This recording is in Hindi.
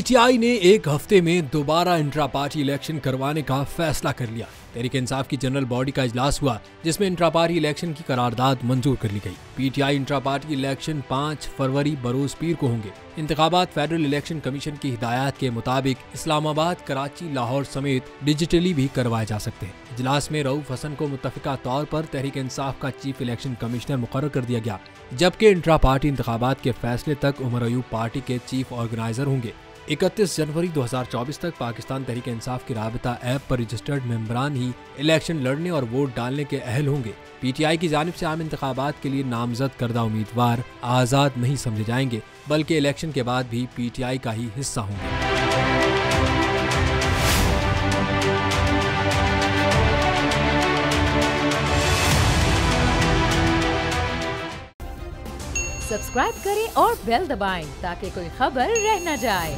पीटीआई ने एक हफ्ते में दोबारा इंट्रा पार्टी इलेक्शन करवाने का फैसला कर लिया। तहरीक इंसाफ की जनरल बॉडी का इजलास हुआ जिसमें इंट्रा पार्टी इलेक्शन की करारदाद मंजूर कर ली गई। पीटीआई इंट्रा पार्टी इलेक्शन 5 फरवरी बरोज पीर को होंगे। इंतखाबात फेडरल इलेक्शन कमीशन की हिदायत के मुताबिक इस्लामाबाद, कराची, लाहौर समेत डिजिटली भी करवाए जा सकते हैं। इजलास में रऊफ हसन को मुत्तफिका तौर पर तहरीक इंसाफ का चीफ इलेक्शन कमिश्नर मुकर्रर कर दिया गया, जबकि इंट्रा पार्टी इंतखाबात के फैसले तक उमर अयूब पार्टी के चीफ ऑर्गेनाइजर होंगे। 31 जनवरी 2024 तक पाकिस्तान तहरीक इंसाफ की राबता ऐप पर रजिस्टर्ड मेंबरान ही इलेक्शन लड़ने और वोट डालने के अहल होंगे। पीटीआई की जानिब से आम इंतखाबात के लिए नामजद करदा उम्मीदवार आज़ाद नहीं समझे जाएंगे, बल्कि इलेक्शन के बाद भी पीटीआई का ही हिस्सा होंगे। सब्सक्राइब करें और बेल दबाएं ताकि कोई खबर रह न जाए।